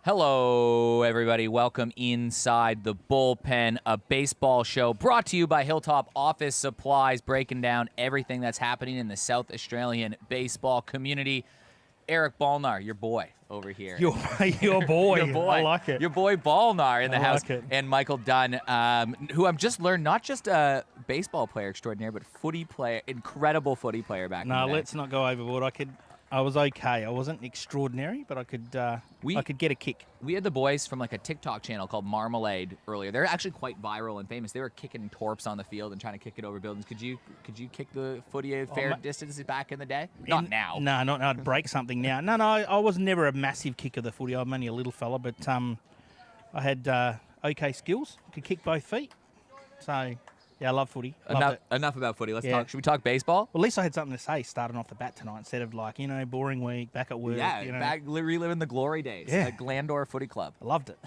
Hello, everybody. Welcome inside the Bullpen, a baseball show brought to you by Hilltop Office Supplies, breaking down everything that's happening in the South Australian baseball community. Eric Balnar, your boy over here. Your boy. Your boy. I like it. Your boy Balnar in the house. Like it. And Michael Dunn, who I've just learned, not just a baseball player extraordinaire, but footy player, incredible footy player back in the day. No, let's not go overboard. I was okay. I wasn't extraordinary, but I could get a kick. We had the boys from like a TikTok channel called Marmalade earlier. They're actually quite viral and famous. They were kicking torps on the field and trying to kick it over buildings. Could you kick the footy a fair distance back in the day? Not now. No, not now. I'd break something now. No, I was never a massive kicker of the footy. I'm only a little fella, but I had okay skills. Could kick both feet. So, yeah, I love footy. Enough about footy. Let's talk. Should we talk baseball? Well, at least I had something to say starting off the bat tonight instead of like, boring week, back at work. Yeah, back reliving the glory days at Glandor Footy Club. I loved it.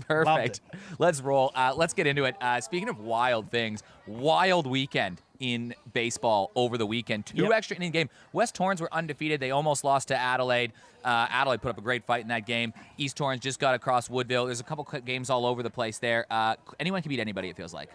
Perfect. Loved it. Let's roll. Let's get into it. Speaking of wild things, wild weekend in baseball over the weekend. Two extra inning game. West Torrens were undefeated. They almost lost to Adelaide. Adelaide put up a great fight in that game. East Torrens just got across Woodville. There's a couple games all over the place there. Anyone can beat anybody, it feels like.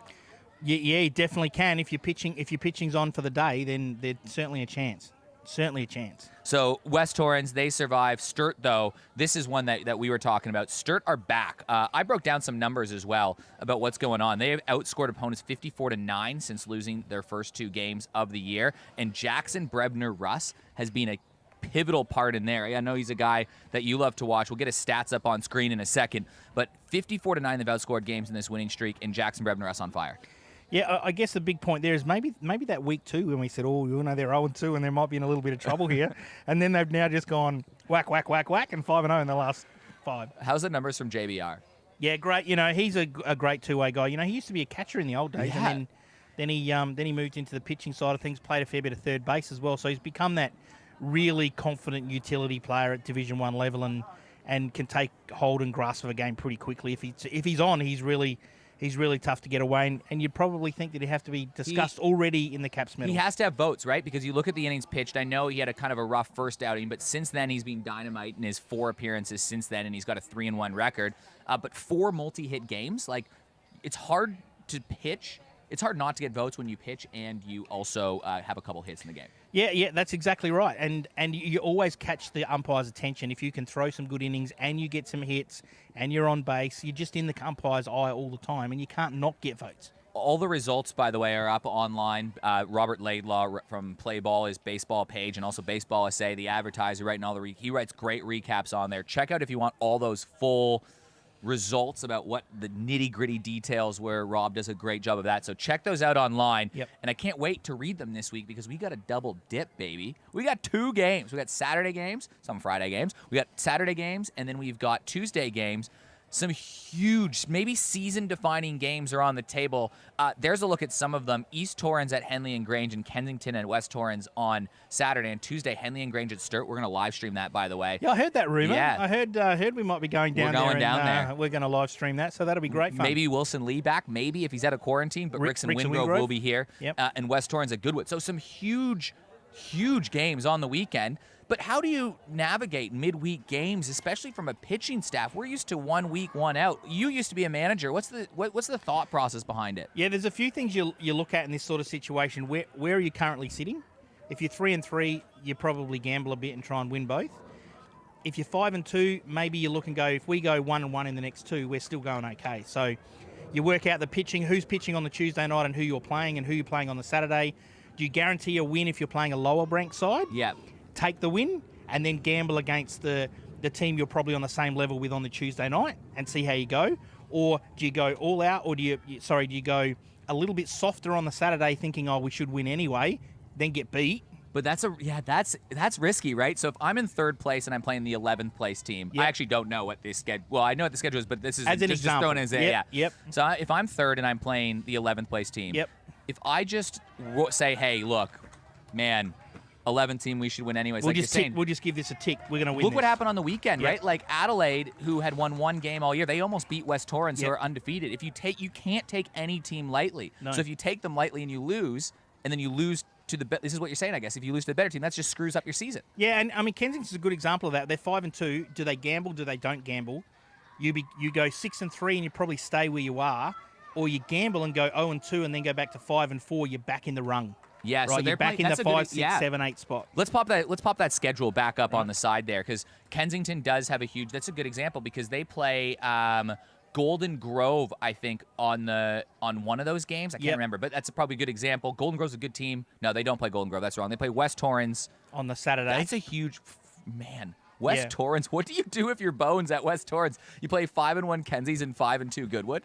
Yeah, you definitely can. If your pitching's on for the day, then there's certainly a chance. Certainly a chance. So West Torrens, they survive. Sturt, though, this is one that we were talking about. Sturt are back. I broke down some numbers as well about what's going on. They have outscored opponents 54-9 since losing their first two games of the year. And Jackson BREBNER RUSS has been a pivotal part in there. I know he's a guy that you love to watch. We'll get his stats up on screen in a second. But 54-9 they've outscored games in this winning streak, and Jackson BREBNER RUSS on fire. Yeah, I guess the big point there is maybe that week two when we said, they're 0-2 and they might be in a little bit of trouble here. And then they've now just gone whack, whack, whack, whack, and 5-0 in the last 5. How's the numbers from JBR? Yeah, great. He's a great two-way guy. He used to be a catcher in the old days, and then he moved into the pitching side of things, played a fair bit of third base as well. So he's become that really confident utility player at Division 1 level and can take hold and grasp of a game pretty quickly. If he's on, he's really tough to get away, and you'd probably think that he'd have to be discussed already in the Caps medal. He has to have votes, right? Because you look at the innings pitched. I know he had a kind of a rough first outing, but since then he's been dynamite in his 4 appearances since then, and he's got a 3-1 record. But 4 multi-hit games, like, it's hard to pitch. It's hard not to get votes when you pitch and you also have a couple hits in the game. Yeah, that's exactly right. And you always catch the umpire's attention if you can throw some good innings and you get some hits and you're on base. You're just in the umpire's eye all the time, and you can't not get votes. All the results, by the way, are up online. Robert Laidlaw from Play Ball, his baseball page, and also Baseball SA, the advertiser, writing all the he writes great recaps on there. Check out if you want all those full results about what the nitty-gritty details were. Rob does a great job of that. So check those out online. Yep. And I can't wait to read them this week because we got a double dip, baby. We got 2 games. We got Saturday games, some Friday games. We got Saturday games, and then we've got Tuesday games. Some huge, maybe season-defining games are on the table. There's a look at some of them. East Torrens at Henley and Grange, and Kensington and West Torrens on Saturday. And Tuesday, Henley and Grange at Sturt. We're going to live stream that, by the way. Yeah, I heard that rumor. Yeah. I heard we might be going down there. We're going down there. We're going to live stream that, so that'll be great fun. Maybe Wilson Lee back, maybe if he's out of quarantine, but Rickson Wingrove will be here. Yep. And West Torrens at Goodwood. So some huge games on the weekend. But how do you navigate midweek games, especially from a pitching staff? We're used to 1 week, 1 out. You used to be a manager. What's the thought process behind it? Yeah, there's a few things you look at in this sort of situation. Where are you currently sitting? If you're 3-3, you probably gamble a bit and try and win both. If you're 5-2, maybe you look and go, if we go 1-1 in the next 2, we're still going okay. So you work out the pitching, who's pitching on the Tuesday night and who you're playing and who you're playing on the Saturday. Do you guarantee a win if you're playing a lower ranked side? Yeah. Take the win and then gamble against the team you're probably on the same level with on the Tuesday night and see how you go? Or do you go all out, or do you go a little bit softer on the Saturday thinking, we should win anyway, then get beat? But that's risky, right? So if I'm in 3rd place and I'm playing the 11th place team, I actually don't know what the schedule. Well, I know what the schedule is, but this is as an just example. thrown in as Yep. So if I'm 3rd and I'm playing the 11th place team, if I just say, hey, look, man, 11 team, we should win anyways. We'll just give this a tick. We're going to win. Look what happened on the weekend, right? Like Adelaide, who had won 1 game all year, they almost beat West Torrens, who are undefeated. You can't take any team lightly. No. So if you take them lightly and then you lose to this is what you're saying, I guess. If you lose to the better team, that just screws up your season. Yeah, and I mean, Kensington's a good example of that. They're 5-2. Do they gamble? Do they don't gamble? you go 6-3 and you probably stay where you are, or you gamble and go 0-2 and then go back to 5-4. You're back in the rung. Yeah, right? so You're they're back in the 5, 6, 7, 8 spot. Let's pop that schedule back up on the side there, because Kensington does have a huge. That's a good example because they play Golden Grove, I think, on one of those games. I can't remember, but that's probably a good example. Golden Grove's a good team. No, they don't play Golden Grove. That's wrong. They play West Torrens on the Saturday. That's a huge man. West Torrens. What do you do if you're Bones at West Torrens? You play 5-1 Kensies and 5-2 Goodwood.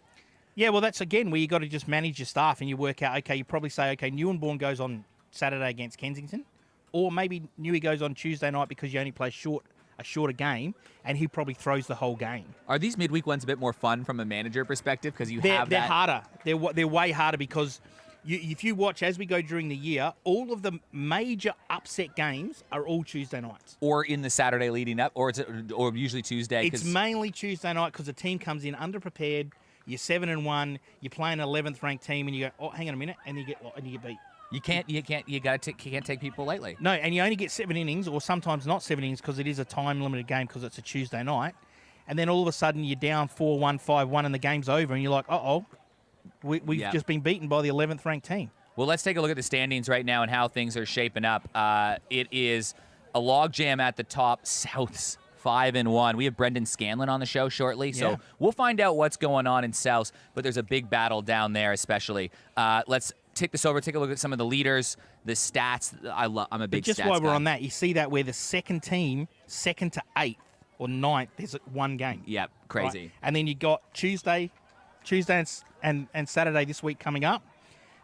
Yeah, well, that's again where you got to just manage your staff and you work out. Okay, you probably say, okay, Newinborn goes on Saturday against Kensington, or maybe Newey goes on Tuesday night because you only play a shorter game, and he probably throws the whole game. Are these midweek ones a bit more fun from a manager perspective because they're harder. They're way harder because if you watch as we go during the year, all of the major upset games are all Tuesday nights, or in the Saturday leading up, or usually Tuesday. It's mainly Tuesday night because the team comes in underprepared. You're 7-1. You play an 11th ranked team, and you go, oh, hang on a minute, and you get beat. You can't take people lightly. No, and you only get 7 innings, or sometimes not 7 innings, because it is a time-limited game because it's a Tuesday night. And then all of a sudden you're down 4-1, 5-1, and the game's over, and you're like, we've just been beaten by the 11th ranked team. Well, let's take a look at the standings right now and how things are shaping up. It is a logjam at the top. South's 5-1. We have Brendan Scanlon on the show shortly, so we'll find out what's going on in South. But there's a big battle down there, especially. Let's take this over. Take a look at some of the leaders, the stats. I'm a big stats guy. Just while we're on that, you see that where the second team, 2nd to 8th or 9th, there's one game. Yep, crazy. Right? And then you got Tuesday and Saturday this week coming up.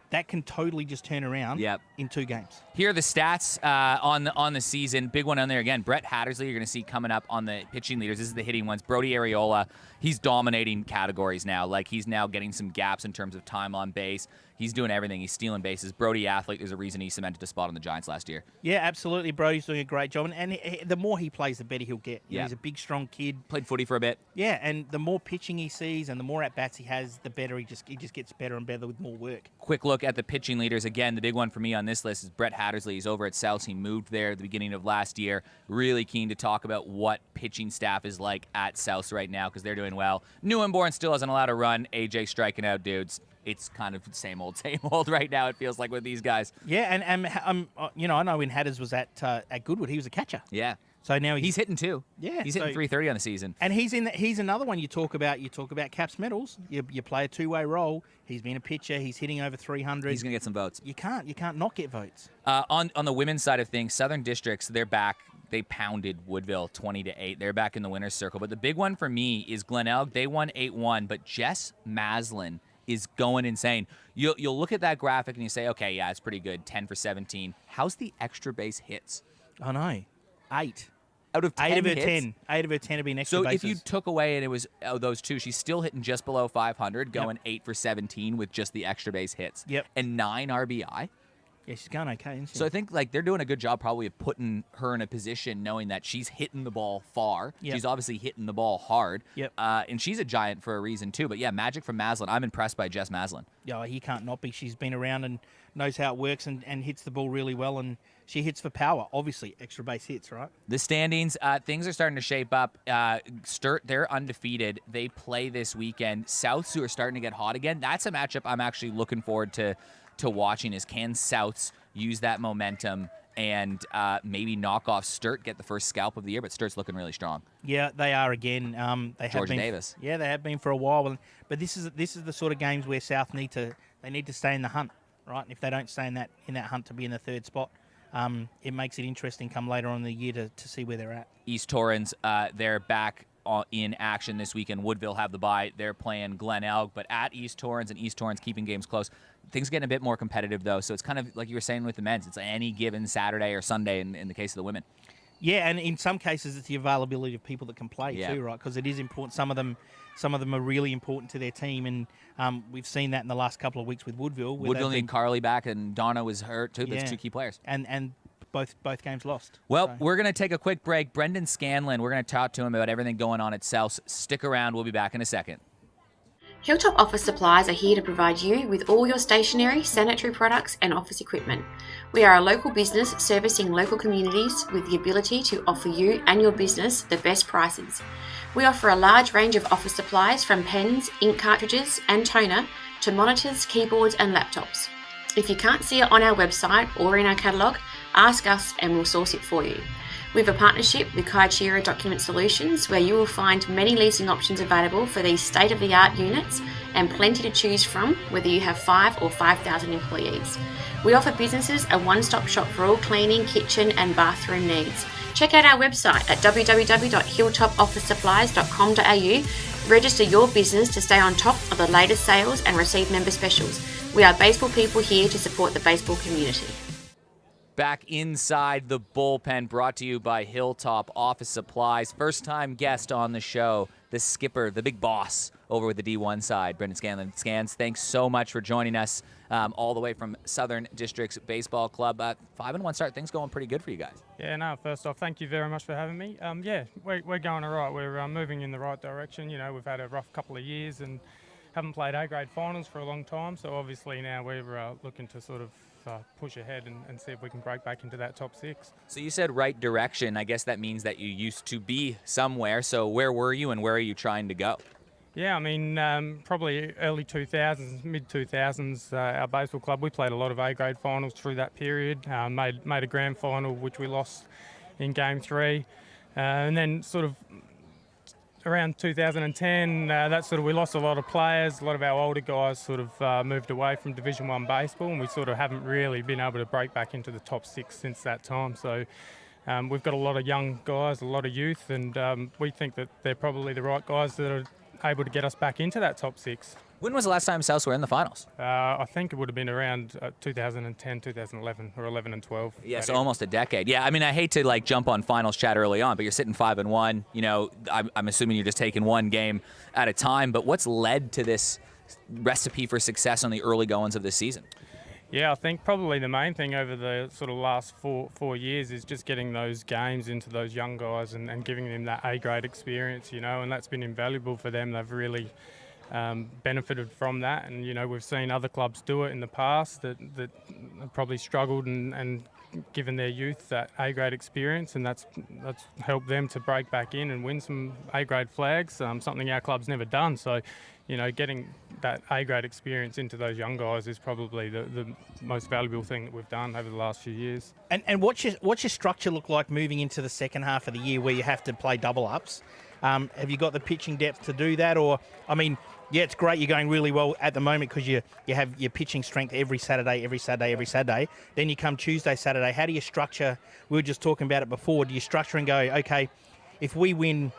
That can totally just turn around in 2 games. Here are the stats on the season. Big one on there again. Brett Hattersley, you're going to see coming up on the pitching leaders. This is the hitting ones. Brody Areola, he's dominating categories now. Like, he's now getting some gaps in terms of time on base. He's doing everything. He's stealing bases. Brody athlete. There's a reason he cemented a spot on the Giants last year. Yeah, absolutely. Brody's doing a great job. And the more he plays, the better he'll get. You know, he's a big, strong kid. Played footy for a bit. Yeah, and the more pitching he sees and the more at-bats he has, the better he just gets better and better with more work. Quick look at the pitching leaders. Again, the big one for me on this list is Brett Hattersley. He's over at South. He moved there at the beginning of last year. Really keen to talk about what pitching staff is like at South right now because they're doing well. Newinborn still hasn't allowed a run. AJ striking out dudes. It's kind of same old right now, it feels like, with these guys. Yeah, and I know when Hatters was at Goodwood, he was a catcher. Yeah. So now he's hitting too. Yeah. He's hitting 330 on the season. And he's another one you talk about. You talk about Caps medals. You play a 2-way role. He's been a pitcher. He's hitting over 300. He's going to get some votes. You can't not get votes. On the women's side of things, Southern Districts, they're back. They pounded Woodville 20-8. They're back in the winner's circle. But the big one for me is Glenelg. They won 8-1, but Jess Maslin is going insane. You'll look at that graphic and you say, okay, yeah, it's pretty good. 10 for 17. How's the extra base hits? I know. 8. Out of 10 8 of her hits? 10. 8 of her 10 have been extra bases. So if you took away and it was those 2, she's still hitting just below 500, going 8 for 17 with just the extra base hits. Yep. And 9 RBI. Yeah, she's going okay, isn't she? So I think they're doing a good job probably of putting her in a position knowing that she's hitting the ball far. Yep. She's obviously hitting the ball hard. Yep. And she's a giant for a reason too. But yeah, magic from Maslin. I'm impressed by Jess Maslin. Yeah, he can't not be. She's been around and knows how it works and hits the ball really well. And she hits for power, obviously. Extra base hits, right? The standings, things are starting to shape up. Sturt, they're undefeated. They play this weekend. Souths, who are starting to get hot again. That's a matchup I'm actually looking forward to watching is can Souths use that momentum and maybe knock off Sturt, get the first scalp of the year, but Sturt's looking really strong. Yeah, they are again. They Georgia have been, Davis. Yeah, they have been for a while. But this is the sort of games where South need to stay in the hunt, right? And if they don't stay in that hunt to be in the 3rd spot, it makes it interesting come later on in the year to see where they're at. East Torrens, they're back in action this weekend. Woodville have the bye. They're playing Glenelg, but at East Torrens, and East Torrens keeping games close. Things getting a bit more competitive, though, so it's kind of like you were saying with the men's. It's any given Saturday or Sunday in the case of the women. Yeah, and in some cases, it's the availability of people that can play too, right? Because it is important. Some of them are really important to their team, and we've seen that in the last couple of weeks with Woodville. Woodville need Carly back, and Donna was hurt too. That's 2 key players. And both games lost. Well, we're going to take a quick break. Brendan Scanlon, we're going to talk to him about everything going on at South. Stick around. We'll be back in a second. Hilltop Office Supplies are here to provide you with all your stationery, sanitary products and office equipment. We are a local business servicing local communities with the ability to offer you and your business the best prices. We offer a large range of office supplies from pens, ink cartridges and toner to monitors, keyboards and laptops. If you can't see it on our website or in our catalogue, ask us and we'll source it for you. We have a partnership with Kaishira Document Solutions where you will find many leasing options available for these state-of-the-art units and plenty to choose from whether you have 5 or 5,000 employees. We offer businesses a one-stop shop for all cleaning, kitchen and bathroom needs. Check out our website at www.hilltopofficesupplies.com.au. Register your business to stay on top of the latest sales and receive member specials. We are baseball people here to support the baseball community. Back inside the bullpen, brought to you by Hilltop Office Supplies. First-time guest on the show, the skipper, the big boss over with the D1 side, Brendan Scanlon. Scans, thanks so much for joining us all the way from Southern Districts Baseball Club. 5-1 start, things going pretty good for you guys. Yeah, no, first off, thank you very much for having me. Yeah, we're going all right. We're moving in the right direction. You know, we've had a rough couple of years and haven't played A-grade finals for a long time, so obviously now we're looking to sort of push ahead and see if we can break back into that top 6. So you said right direction. I guess that means that you used to be somewhere. So where were you and where are you trying to go? Yeah, I mean, probably early 2000s, mid-2000s, our baseball club, we played a lot of A-grade finals through that period, made a grand final, which we lost in Game 3. And then sort of around 2010, we lost a lot of players. A lot of our older guys sort of moved away from Division 1 baseball, and we sort of haven't really been able to break back into the top 6 since that time. So we've got a lot of young guys, a lot of youth, and we think that they're probably the right guys that are able to get us back into that top 6. When was the last time Souths were in the finals? I think it would have been around 2010, 2011, or 11 and 12. Yeah, so almost a decade. Yeah, I mean, I hate to jump on finals chat early on, but you're sitting 5-1. You know, I'm assuming you're just taking one game at a time. But what's led to this recipe for success on the early goings of this season? Yeah, I think probably the main thing over the sort of last four years is just getting those games into those young guys and giving them that A-grade experience, you know, and that's been invaluable for them. They've really benefited from that, and you know, we've seen other clubs do it in the past that have probably struggled and given their youth that A-grade experience, and that's helped them to break back in and win some A-grade flags, something our club's never done. So, you know, getting that A-grade experience into those young guys is probably the most valuable thing that we've done over the last few years. And what's your structure look like moving into the second half of the year where you have to play double ups? Have you got the pitching depth to do that? Or, I mean, yeah, it's great you're going really well at the moment because you have your pitching strength every Saturday. Then you come Tuesday, Saturday. How do you structure? We were just talking about it before. Do you structure and go, okay, if we win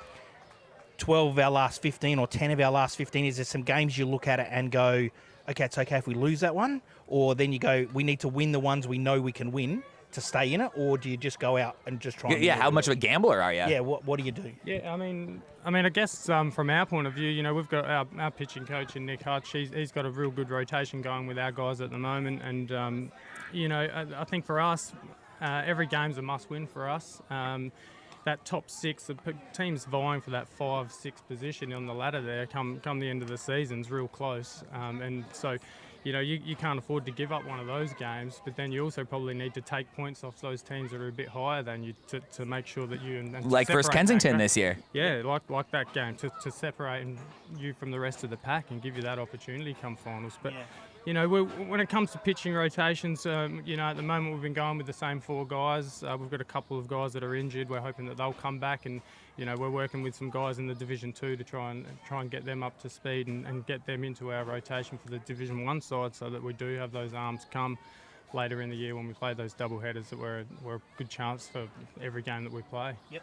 12 of our last 15 or 10 of our last 15, is there some games you look at it and go, okay, it's okay if we lose that one? Or then you go, we need to win the ones we know we can win to stay in it? Or do you just go out and just try and Yeah, how much of a gambler are you? Yeah, what do you do? Yeah, I mean, I guess from our point of view, you know, we've got our pitching coach in Nick Hutch. He's got a real good rotation going with our guys at the moment, and you know, I think for us, every game's a must-win for us. That top 6, the teams vying for that 5-6 position on the ladder there come the end of the season's real close, and so. You know, you can't afford to give up one of those games, but then you also probably need to take points off those teams that are a bit higher than you to make sure that you... And like First Kensington this year. Yeah, like that game, to separate you from the rest of the pack and give you that opportunity come finals. But, you know, when it comes to pitching rotations, you know, at the moment we've been going with the same 4 guys. We've got a couple of guys that are injured. We're hoping that they'll come back, and you know, we're working with some guys in the Division 2 to try and get them up to speed and get them into our rotation for the Division 1 side, so that we do have those arms come later in the year when we play those double headers, that we're a good chance for every game that we play. Yep.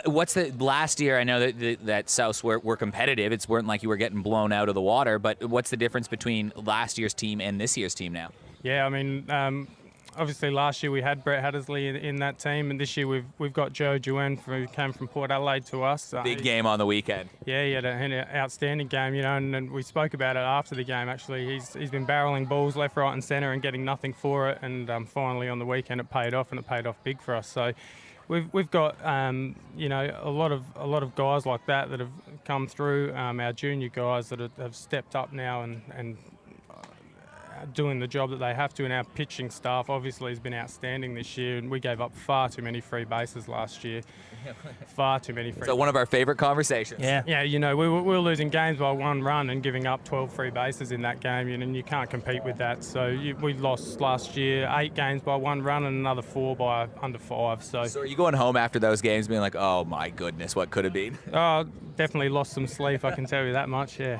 What's the last year? I know that Souths were competitive. It weren't like you were getting blown out of the water, but what's the difference between last year's team and this year's team now? Yeah, I mean, obviously last year we had Brett Hattersley in that team, and this year we've got Joe Duen, who came from Port Adelaide to us. Big game on the weekend. Yeah, he had an outstanding game, you know, and we spoke about it after the game. Actually, he's been barreling balls left, right, and centre and getting nothing for it, and finally on the weekend it paid off, and it paid off big for us. So we've got you know, a lot of guys like that have come through. Our junior guys that have stepped up now and doing the job that they have to, and our pitching staff obviously has been outstanding this year, and we gave up far too many free bases last year. Far too many free So one of our favorite conversations. Yeah, you know, we were losing games by 1 run and giving up 12 free bases in that game, and you can't compete with that. So we lost last year 8 games by 1 run and another 4 by under 5. So are you going home after those games being like, oh my goodness, what could have been? oh, definitely lost some sleep, I can tell you that much, yeah.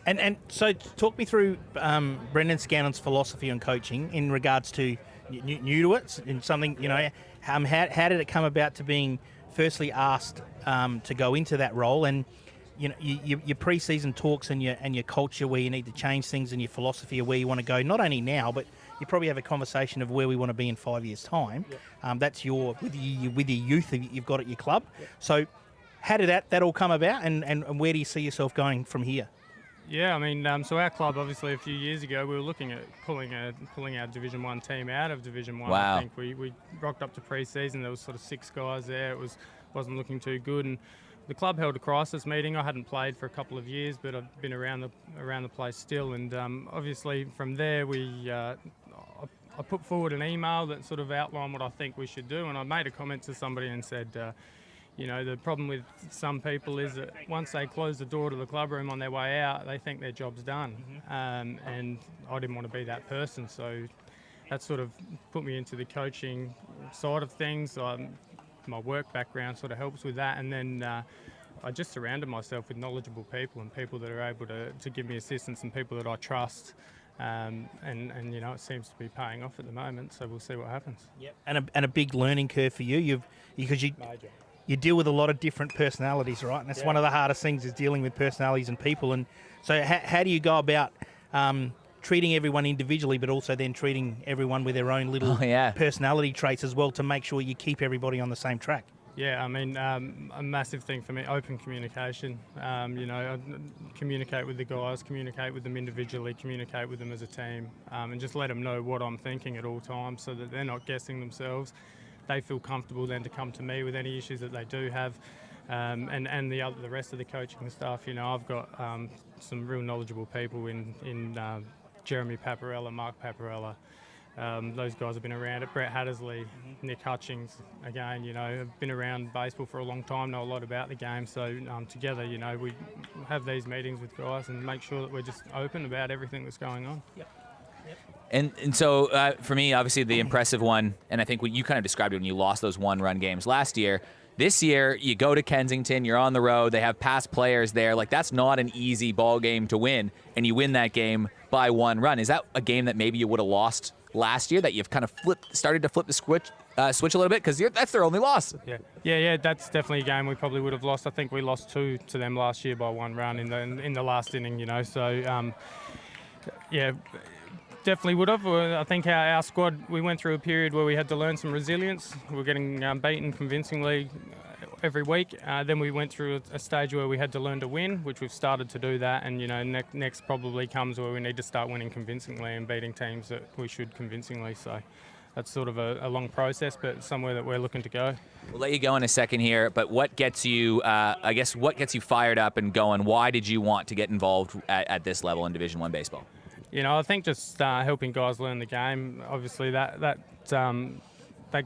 And so talk me through Brendan Scanlon's philosophy on coaching in regards to new to it, and something, you know, how did it come about to being firstly asked to go into that role, and you know your pre-season talks and your culture where you need to change things, and your philosophy of where you want to go, not only now, but you probably have a conversation of where we want to be in 5 years' time. Yep. That's with your youth that you've got at your club. Yep. So how did that all come about, and where do you see yourself going from here? Yeah, I mean, so our club, obviously, a few years ago, we were looking at pulling our Division 1 team out of Division 1. Wow. I think we rocked up to pre-season. There was sort of 6 guys there. It wasn't looking too good, and the club held a crisis meeting. I hadn't played for a couple of years, but I've been around the place still. And obviously, from there, I put forward an email that sort of outlined what I think we should do, and I made a comment to somebody and said, you know, the problem with some people is that once they close the door to the club room on their way out, they think their job's done. Mm-hmm. And I didn't want to be that person, so that sort of put me into the coaching side of things. My work background sort of helps with that, and then I just surrounded myself with knowledgeable people and people that are able to give me assistance, and people that I trust. And you know, it seems to be paying off at the moment, so we'll see what happens. Yep. And a big learning curve for you. Because you deal with a lot of different personalities, right? And that's one of the hardest things, is dealing with personalities and people. And so how do you go about treating everyone individually, but also then treating everyone with their own little personality traits as well, to make sure you keep everybody on the same track? Yeah, I mean, a massive thing for me, open communication. You know, communicate with the guys, communicate with them individually, communicate with them as a team, and just let them know what I'm thinking at all times, so that they're not guessing themselves. They feel comfortable then to come to me with any issues that they do have, and the rest of the coaching staff. You know, I've got some real knowledgeable people in Jeremy Paparella, Mark Paparella. Those guys have been around it. Brett Hattersley, Nick Hutchings, again, you know, have been around baseball for a long time, know a lot about the game. So together, you know, we have these meetings with guys and make sure that we're just open about everything that's going on. Yep. And so for me, obviously the impressive one, and I think what you kind of described it when you lost those 1-run games last year. This year, you go to Kensington, you're on the road, they have past players there. Like, that's not an easy ball game to win, and you win that game by 1 run. Is that a game that maybe you would have lost last year, that you've kind of started to flip the switch a little bit? Because that's their only loss. Yeah, that's definitely a game we probably would have lost. I think we lost 2 to them last year by 1 run in the last inning, you know. So, yeah, definitely would have. I think our squad, we went through a period where we had to learn some resilience. We were getting beaten convincingly every week. Then we went through a stage where we had to learn to win, which we've started to do that. And, you know, next probably comes where we need to start winning convincingly and beating teams that we should convincingly. So that's sort of a long process, but somewhere that we're looking to go. We'll let you go in a second here, but what gets you, what gets you fired up and going? Why did you want to get involved at this level in Division I baseball? You know, I think just helping guys learn the game. Obviously, that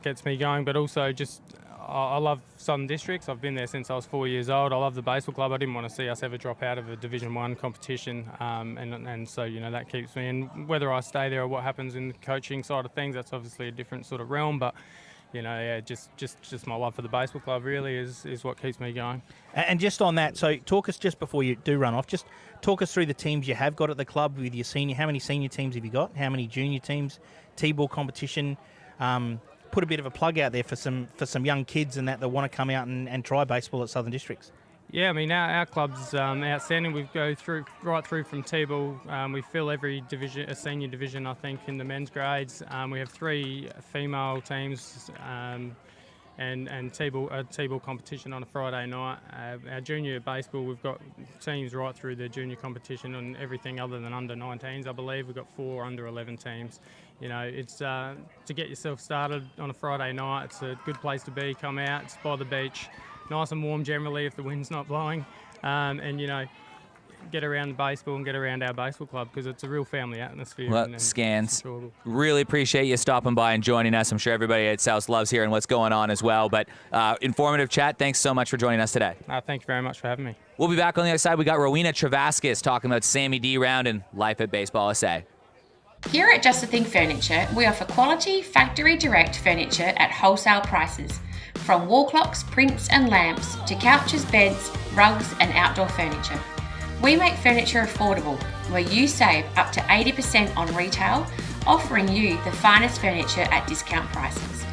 gets me going. But also, just I love Southern Districts. I've been there since I was 4 years old. I love the baseball club. I didn't want to see us ever drop out of a Division I competition. And so, you know, that keeps me. And whether I stay there or what happens in the coaching side of things, that's obviously a different sort of realm. But you know, yeah, just my love for the baseball club really is what keeps me going. And just on that, so talk us, just before you do run off, just talk us through the teams you have got at the club with your senior. How many senior teams have you got? How many junior teams? T-ball competition. Put a bit of a plug out there for some young kids and that want to come out and try baseball at Southern Districts. Yeah, I mean, our club's outstanding. We go right through from T-ball. We fill every division, a senior division, I think, in the men's grades. We have 3 female teams, and T-ball competition on a Friday night. Our junior baseball, we've got teams right through the junior competition and everything other than under 19s, I believe. We've got 4 under 11 teams. You know, it's to get yourself started on a Friday night. It's a good place to be. Come out, it's by the beach, nice and warm generally if the wind's not blowing, and you know, get around the baseball and get around our baseball club because it's a real family atmosphere. Well, and Scans, really appreciate you stopping by and joining us. I'm sure everybody at South loves hearing what's going on as well. But informative chat. Thanks so much for joining us today. Thank you very much for having me. We'll be back on the other side. We got Rowena Trevaskis talking about Sammy D round and life at Baseball SA. Here at Just the Thing Furniture, we offer quality, factory direct furniture at wholesale prices. From wall clocks, prints and lamps to couches, beds, rugs and outdoor furniture. We make furniture affordable, where you save up to 80% on retail, offering you the finest furniture at discount prices.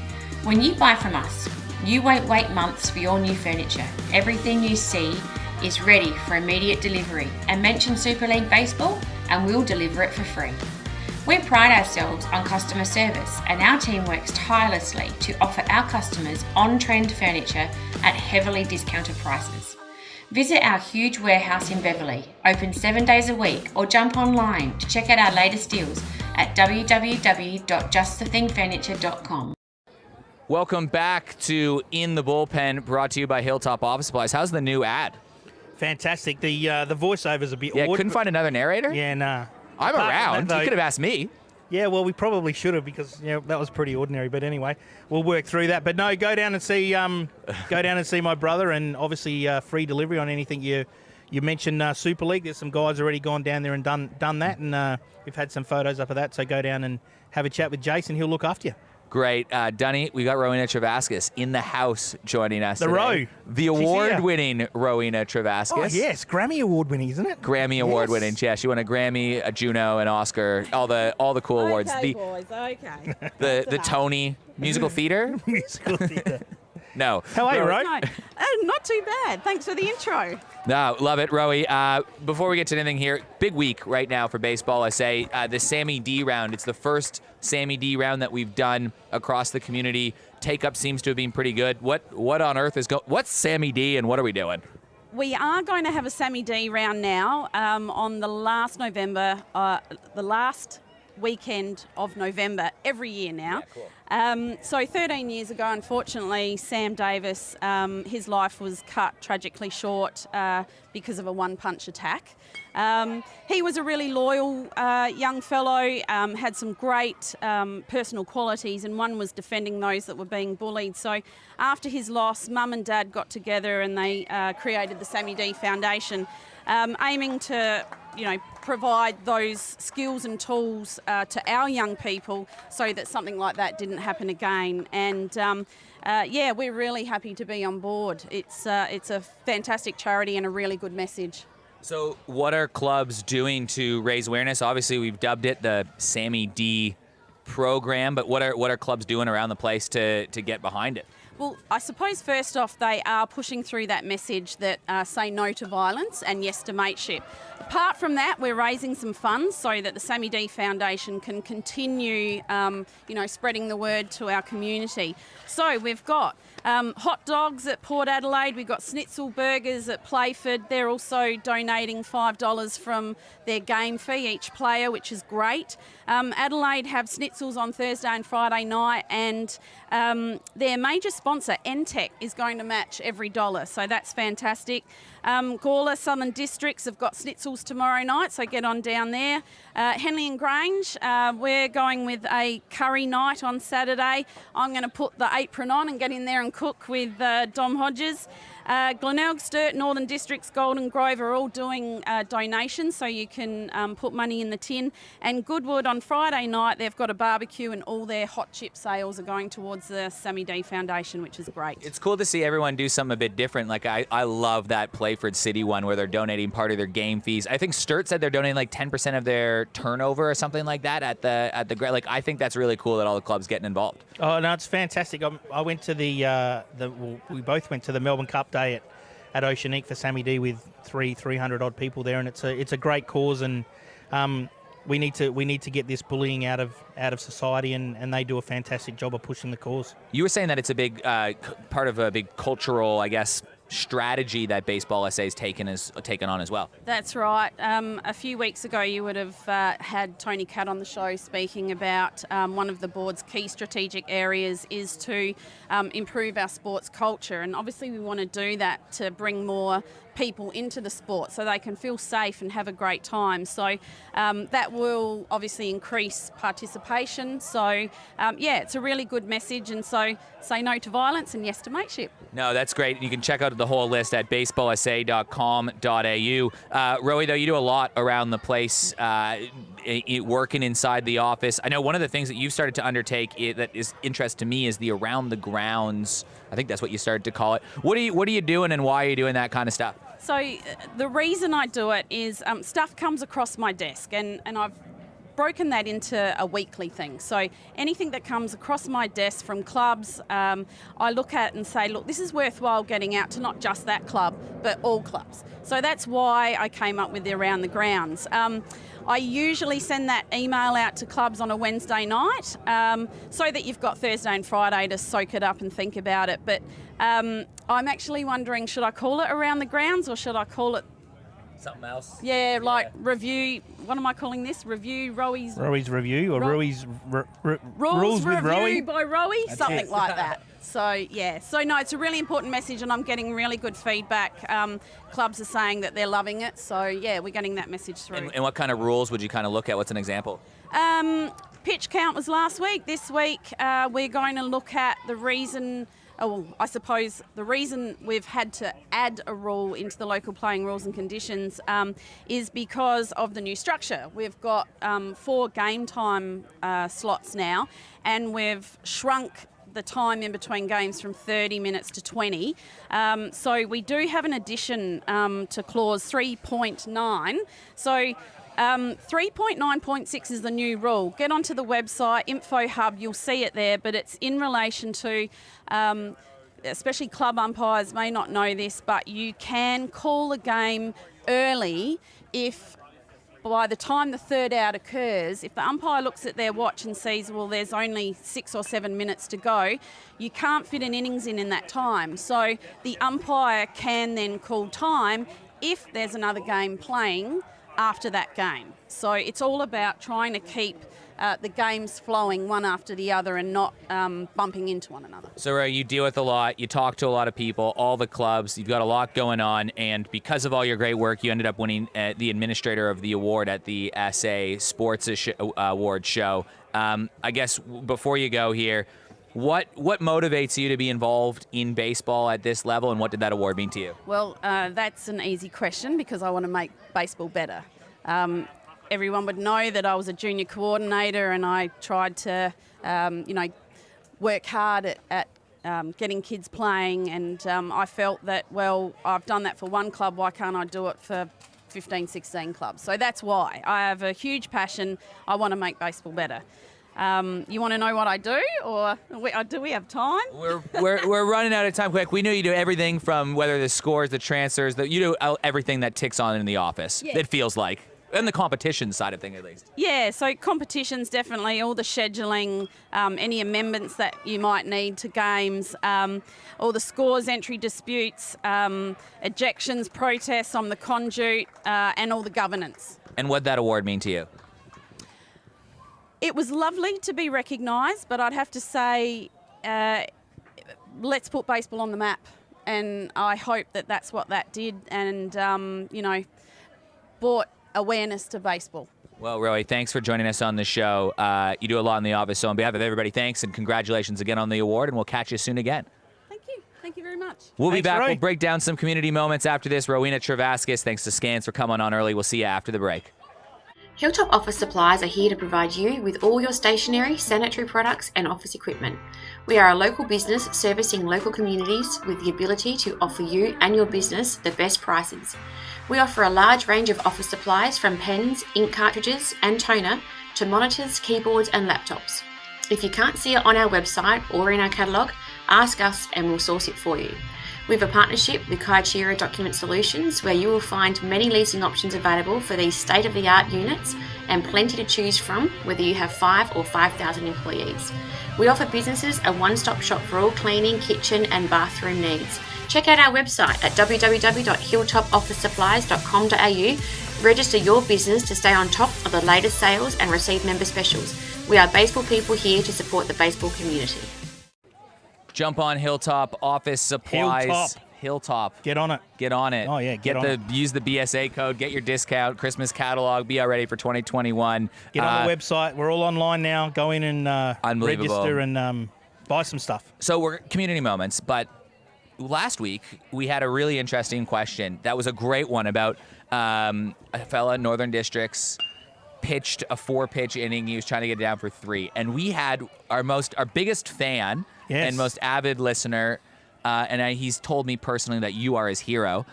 When you buy from us, you won't wait months for your new furniture. Everything you see is ready for immediate delivery, and mention Super League Baseball and we'll deliver it for free. We pride ourselves on customer service, and our team works tirelessly to offer our customers on-trend furniture at heavily discounted prices. Visit our huge warehouse in Beverley, open 7 days a week, or jump online to check out our latest deals at www.justthethingfurniture.com. Welcome back to In the Bullpen, brought to you by Hilltop Office Supplies. How's the new ad? Fantastic. The voiceover's a bit Yeah, odd. couldn't find another narrator? Yeah, nah. I'm Apart from around. that, though- You could have asked me. Yeah, well, we probably should have because that was pretty ordinary. But anyway, we'll work through that. But no, go down and see my brother, and obviously free delivery on anything you mentioned. Super League. There's some guys already gone down there and done that, and we've had some photos up of that. So go down and have a chat with Jason. He'll look after you. Great. Dunny, we got Rowena Trevaskis in the house joining us today. Row. The award-winning Rowena Trevaskis. Oh, yes. Grammy Award-winning, isn't it? Grammy Award-winning. Yeah, she won a Grammy, a Juno, an Oscar, all the cool awards. Okay, boys, okay. The Tony musical theater? Musical theatre. No. How are you, Ro? No, not too bad. Thanks for the intro. No, love it, Rowie. Before we get to anything here, big week right now for Baseball SA. The Sammy D round. It's the first Sammy D round that we've done across the community. Take-up seems to have been pretty good. What on earth is what's Sammy D and what are we doing? We are going to have a Sammy D round now on the last November, the last weekend of November every year now. Yeah, cool. So 13 years ago, unfortunately, Sam Davis, his life was cut tragically short because of a one-punch attack. He was a really loyal young fellow, had some great personal qualities, and one was defending those that were being bullied. So after his loss, Mum and Dad got together and they created the Sammy D Foundation, aiming to provide those skills and tools to our young people so that something like that didn't happen again. And we're really happy to be on board. It's a fantastic charity and a really good message. So what are clubs doing to raise awareness? Obviously, we've dubbed it the Sammy D program, but what are clubs doing around the place to get behind it? Well, I suppose first off, they are pushing through that message that say no to violence and yes to mateship. Apart from that, we're raising some funds so that the Sammy D Foundation can continue, spreading the word to our community. So we've got hot dogs at Port Adelaide. We've got schnitzel burgers at Playford. They're also donating $5 from their game fee each player, which is great. Adelaide have schnitzels on Thursday and Friday night, and their major sponsor, Entech, is going to match every dollar, so that's fantastic. Gawler Southern Districts have got schnitzels tomorrow night, so get on down there. Henley and Grange, we're going with a curry night on Saturday. I'm going to put the apron on and get in there and cook with Dom Hodges. Glenelg, Sturt, Northern Districts, Golden Grove are all doing donations, so you can put money in the tin. And Goodwood on Friday night, they've got a barbecue and all their hot chip sales are going towards the Sammy D Foundation, which is great. It's cool to see everyone do something a bit different. Like I love that Playford City one where they're donating part of their game fees. I think Sturt said they're donating like 10% of their turnover or something like that at the like. I think that's really cool that all the clubs getting involved. Oh no, it's fantastic. I went to we both went to the Melbourne Cup Day at Oceanique for Sammy D with 300 odd people there, and it's a great cause. And we need to get this bullying out of society, and they do a fantastic job of pushing the cause. You were saying that it's a big part of a big cultural, I guess, strategy that Baseball SA has taken on as well. That's right. A few weeks ago, you would have had Tony Catt on the show speaking about one of the board's key strategic areas is to improve our sports culture, and obviously we want to do that to bring more people into the sport so they can feel safe and have a great time. So that will obviously increase participation. So it's a really good message, and so say no to violence and yes to mateship. No, that's great. You can check out the whole list at baseballsa.com.au. Rowie, though, you do a lot around the place, working inside the office. I know one of the things that you've started to undertake that is interest to me is the around the grounds. I think that's what you started to call it. What are you doing, and why are you doing that kind of stuff? So the reason I do it is stuff comes across my desk, and I've broken that into a weekly thing. So anything that comes across my desk from clubs, I look at and say, look, this is worthwhile getting out to not just that club, but all clubs. So that's why I came up with the Around the Grounds. I usually send that email out to clubs on a Wednesday night so that you've got Thursday and Friday to soak it up and think about it. But I'm actually wondering, should I call it Around the Grounds or should I call it something else? Yeah, like review. What am I calling this? Review Rowie's review or Rowie's rules with review Rowie by Rowie, That's something it. like that. So no, it's a really important message, and I'm getting really good feedback. Clubs are saying that they're loving it. So yeah, we're getting that message through. And what kind of rules would you kind of look at? What's an example? Pitch count was last week. This week we're going to look at the reason. I suppose the reason we've had to add a rule into the local playing rules and conditions is because of the new structure. We've got 4 game time slots now, and we've shrunk the time in between games from 30 minutes to 20. So we do have an addition to clause 3.9. So 3.9.6 is the new rule. Get onto the website, Info Hub, you'll see it there, but it's in relation to, especially club umpires may not know this, but you can call a game early if by the time the third out occurs, if the umpire looks at their watch and sees, well, there's only 6 or 7 minutes to go, you can't fit an innings in that time. So the umpire can then call time if there's another game playing after that game. So it's all about trying to keep the games flowing one after the other and not bumping into one another. So Ray, you deal with a lot, you talk to a lot of people, all the clubs, you've got a lot going on, and because of all your great work, you ended up winning the administrator of the award at the SA Sports Award show. I guess before you go here, what motivates you to be involved in baseball at this level, and what did that award mean to you? Well, that's an easy question because I want to make baseball better. Everyone would know that I was a junior coordinator, and I tried to, work hard at getting kids playing, and I felt that, well, I've done that for one club, why can't I do it for 15, 16 clubs? So that's why. I have a huge passion. I want to make baseball better. You want to know what I do, or do we have time? We're running out of time quick. We know you do everything from whether the scores, the transfers, you do everything that ticks on in the office, Yeah. it feels like. And the competition side of things, at least. Yeah, so competitions, definitely, all the scheduling, any amendments that you might need to games, all the scores, entry disputes, ejections, protests on the conduit, and all the governance. And what'd that award mean to you? It was lovely to be recognised, but I'd have to say, let's put baseball on the map. And I hope that that's what that did, and, brought awareness to baseball. Well, Rowie, thanks for joining us on the show. You do a lot in the office, so on behalf of everybody, thanks and congratulations again on the award, and we'll catch you soon again. Thank you. Thank you very much. We'll be Thanks, back. Rowie. We'll break down some community moments after this. Rowena Trevaskis, thanks to Scans for coming on early. We'll see you after the break. Hilltop Office Supplies are here to provide you with all your stationery, sanitary products and office equipment. We are a local business servicing local communities with the ability to offer you and your business the best prices. We offer a large range of office supplies from pens, ink cartridges and toner to monitors, keyboards and laptops. If you can't see it on our website or in our catalogue, ask us and we'll source it for you. We have a partnership with Kaishira Document Solutions where you will find many leasing options available for these state-of-the-art units and plenty to choose from whether you have 5 or 5,000 employees. We offer businesses a one-stop shop for all cleaning, kitchen and bathroom needs. Check out our website at www.hilltopofficesupplies.com.au. Register your business to stay on top of the latest sales and receive member specials. We are baseball people here to support the baseball community. Jump on Hilltop Office Supplies. Hilltop. Get on it. Get on it. Oh, yeah, get on it. Use the BSA code. Get your discount. Christmas catalog. Be all ready for 2021. Get on the website. We're all online now. Go in and register and buy some stuff. So we're community moments, but last week we had a really interesting question. That was a great one about a fella in Northern Districts pitched a 4-pitch inning. He was trying to get it down for 3. And we had our biggest fan and most avid listener, and he's told me personally that you are his hero.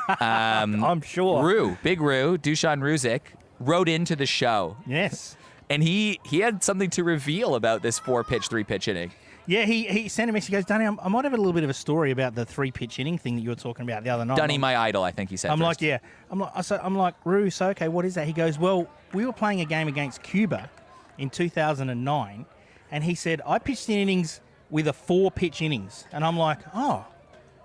I'm sure. Big Roo, Dushan Ruzic, wrote into the show. Yes. And he had something to reveal about this 4-pitch, 3-pitch inning. Yeah, he sent a message. He goes, Dunny, I might have a little bit of a story about the 3-pitch inning thing that you were talking about the other night. Dunny, my idol, I think he said. I'm first. like, yeah. I'm like, Roo, so okay, what is that? He goes, well, we were playing a game against Cuba in 2009, and he said, I pitched in innings with a 4-pitch innings. And I'm like, oh,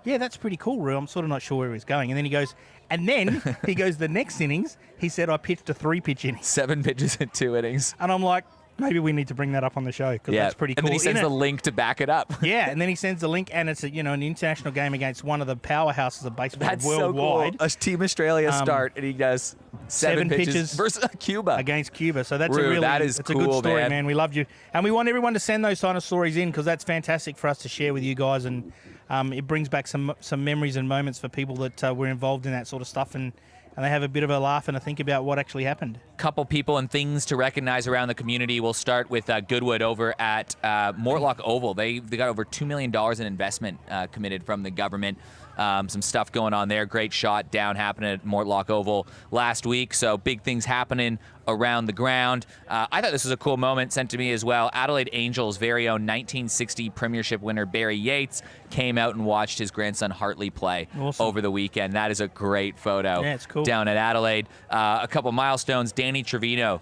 yeah, that's pretty cool, Roo. I'm sort of not sure where he was going. And then he goes, the next innings, he said, I pitched a 3-pitch inning. 7 pitches in 2 innings. And I'm like, maybe we need to bring that up on the show because that's pretty cool. And then he sends the link to back it up. Yeah, and then he sends the link, and it's an international game against one of the powerhouses of baseball That's worldwide. So cool. A Team Australia start, and he does 7 pitches versus Cuba. Against Cuba. So that's Roo, a good story, man. We loved you. And we want everyone to send those kind of stories in because that's fantastic for us to share with you guys, and it brings back some memories and moments for people that were involved in that sort of stuff, and they have a bit of a laugh and a think about what actually happened. Couple people and things to recognize around the community. We'll start with Goodwood over at Mortlock Oval. They got over $2 million in investment committed from the government. Some stuff going on there. Great shot down happening at Mortlock Oval last week. So big things happening around the ground. I thought this was a cool moment sent to me as well. Adelaide Angels' very own 1960 Premiership winner Barry Yates came out and watched his grandson Hartley play over the weekend. That is a great photo. Yeah, it's cool. Down at Adelaide. A couple milestones. Danny Trevino,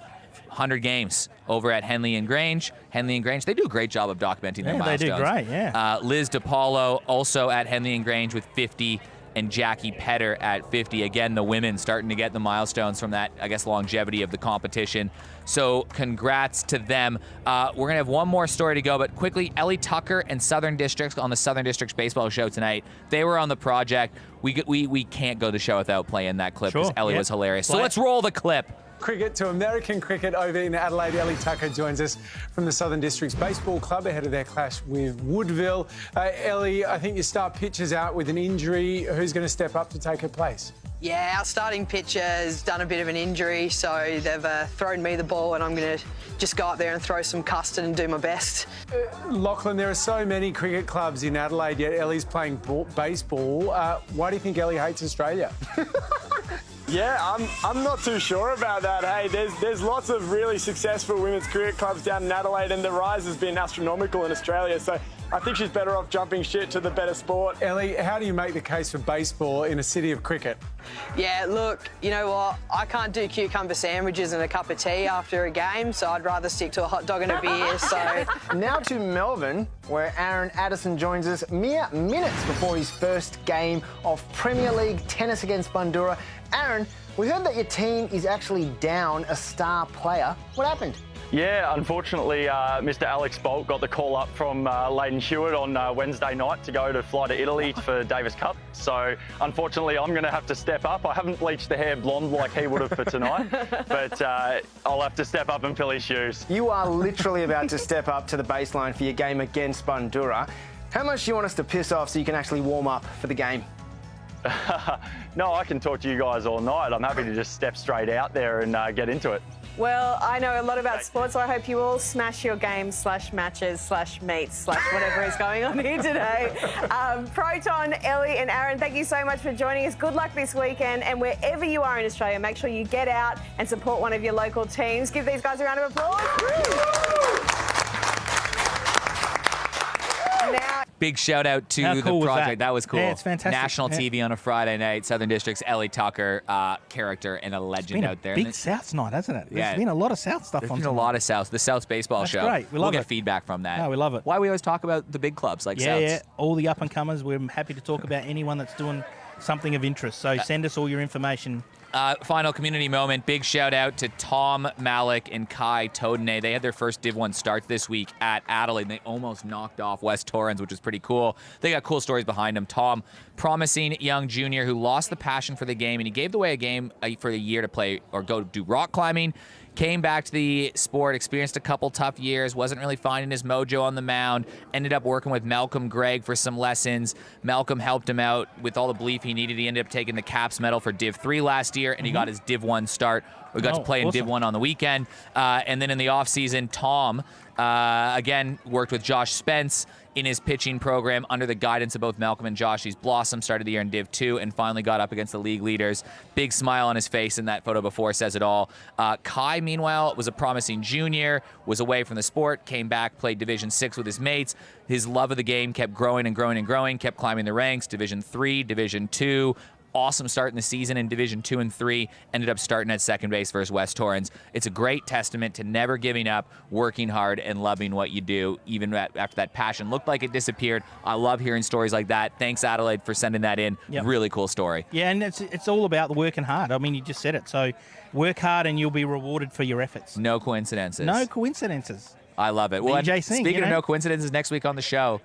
100 games over at Henley and Grange. Henley and Grange, they do a great job of documenting their milestones. They do great, yeah. Liz DePaulo also at Henley and Grange with 50, and Jackie Petter at 50. Again, the women starting to get the milestones from that, I guess, longevity of the competition. So congrats to them. We're going to have one more story to go, but quickly, Ellie Tucker and Southern Districts on the Southern Districts Baseball Show tonight. They were on the project. We can't go to the show without playing that clip because Ellie was hilarious. So let's roll the clip. Cricket to American cricket over in Adelaide. Ellie Tucker joins us from the Southern Districts Baseball Club ahead of their clash with Woodville. Ellie, I think your star pitcher's out with an injury. Who's going to step up to take her place? Yeah, our starting pitcher's done a bit of an injury, so they've thrown me the ball and I'm going to just go up there and throw some custard and do my best. Lachlan, there are so many cricket clubs in Adelaide, yet Ellie's playing baseball. Why do you think Ellie hates Australia? Yeah, I'm not too sure about that. Hey, there's lots of really successful women's cricket clubs down in Adelaide, and the rise has been astronomical in Australia. So I think she's better off jumping ship to the better sport. Ellie, how do you make the case for baseball in a city of cricket? Yeah, look, you know what? I can't do cucumber sandwiches and a cup of tea after a game, so I'd rather stick to a hot dog and a beer. So now to Melbourne, where Aaron Addison joins us mere minutes before his first game of Premier League tennis against Bundoora. Aaron, we heard that your team is actually down a star player. What happened? Yeah, unfortunately, Mr. Alex Bolt got the call up from Leighton Hewitt on Wednesday night to go to fly to Italy for Davis Cup. So, unfortunately, I'm going to have to step up. I haven't bleached the hair blonde like he would have for tonight, but I'll have to step up and fill his shoes. You are literally about to step up to the baseline for your game against Bundoora. How much do you want us to piss off so you can actually warm up for the game? No, I can talk to you guys all night. I'm happy to just step straight out there and get into it. Well, I know a lot about sports, so I hope you all smash your games / matches / meets / whatever is going on here today. Proton, Ellie and Aaron, thank you so much for joining us. Good luck this weekend, and wherever you are in Australia, make sure you get out and support one of your local teams. Give these guys a round of applause. Now, Big shout out to How the cool was project. that? That was cool. Yeah, it's fantastic. National Yeah. TV on a Friday night. Southern District's Ellie Tucker, character and a legend out there. Big And South night, hasn't it? Yeah. There's been a lot of South stuff there's on been a tonight. lot of South. The South Baseball That's Show. great. We We'll love get it. feedback from that. No, we love it. Why we always talk about the big clubs like Souths. Yeah, all the up and comers. We're happy to talk about anyone that's doing something of interest. So send us all your information. Final community moment. Big shout out to Tom Malik and Kai Todenay. They had their first Div 1 start this week at Adelaide, and they almost knocked off West Torrens, which is pretty cool. They got cool stories behind them. Tom, promising young junior who lost the passion for the game, and he gave away a game for a year to play or go do rock climbing. Came back to the sport, experienced a couple tough years, wasn't really finding his mojo on the mound, ended up working with Malcolm Gregg for some lessons. Malcolm helped him out with all the belief he needed. He ended up taking the Caps medal for Div 3 last year, and he got his Div 1 start. We got to play in awesome. Div 1 on the weekend. And then in the offseason, Tom, again, worked with Josh Spence in his pitching program under the guidance of both Malcolm and Josh. He's blossomed, started the year in Div 2, and finally got up against the league leaders. Big smile on his face in that photo before says it all. Kai, meanwhile, was a promising junior, was away from the sport, came back, played Division 6 with his mates. His love of the game kept growing and growing and growing, kept climbing the ranks, Division 3, Division 2, awesome start in the season in Division 2 and 3, ended up starting at second base versus West Torrens. It's a great testament to never giving up, working hard, and loving what you do, even after that passion looked like it disappeared. I love hearing stories like that. Thanks, Adelaide, for sending that in. Yep. Really cool story. Yeah, and it's all about the working hard. I mean, you just said it. So work hard and you'll be rewarded for your efforts. No coincidences. No coincidences. I love it. Well, BJ and Singh, speaking you of know? no coincidences, next week on the show,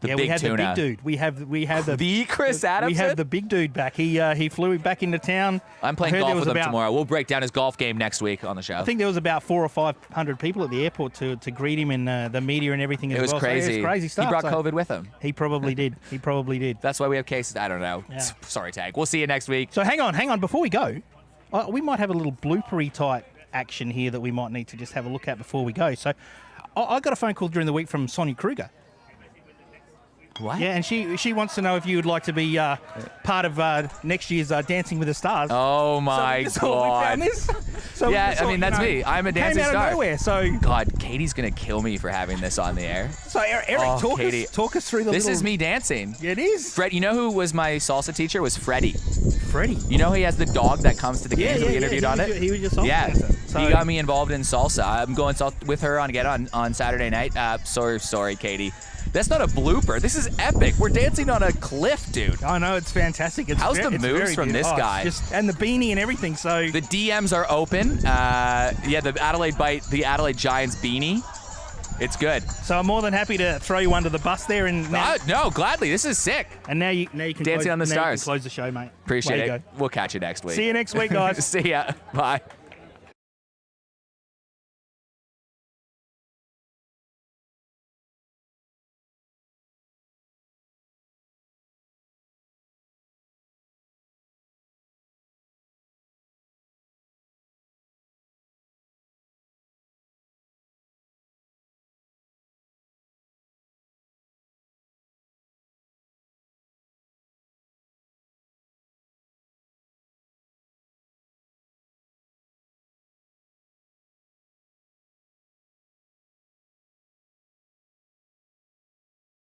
the we big have tuna. the big dude. We have the Chris Adamson? We have the big dude back. He flew back into town. I'm playing I heard golf there was with him about- tomorrow. We'll break down his golf game next week on the show. I think there was about 400 or 500 people at the airport to greet him, and the media and everything as It was well. crazy. So it was crazy stuff. He brought So COVID with him. He probably did. He probably did. That's why we have cases. I don't know. Yeah. Sorry, Tag. We'll see you next week. So hang on. Before we go, we might have a little bloopery type action here that we might need to just have a look at before we go. So I got a phone call during the week from Sonia Kruger. What? Yeah, and she wants to know if you would like to be part of next year's Dancing with the Stars. Oh my We God. found this. So Yeah, we just I mean, thought, that's me. I'm a dancing came out star. of nowhere. So God, Katie's going to kill me for having this on the air. Eric, Oh, Katie. talk us through the This little... is me dancing. Yeah, it is. Fred, you know who was my salsa teacher? Was Freddie. Freddie. You know he has the dog that comes to the games that we interviewed on it? He was your salsa Yeah, dancer. So, he got me involved in salsa. I'm going with her on Saturday night. Sorry, Katie. That's not a blooper. This is epic. We're dancing on a cliff, dude. I know, it's fantastic. It's How's the it's moves very from good. this it's guy? and the beanie and everything. So The DMs are open. The Adelaide Bite, the Adelaide Giants beanie. It's good. So I'm more than happy to throw you under the bus there, and now, No, gladly. This is sick. and now you can Dancing close, on the now you can Stars. close the show, mate. Appreciate Way to it. go. We'll catch you next week. See you next week, guys. See ya. Bye.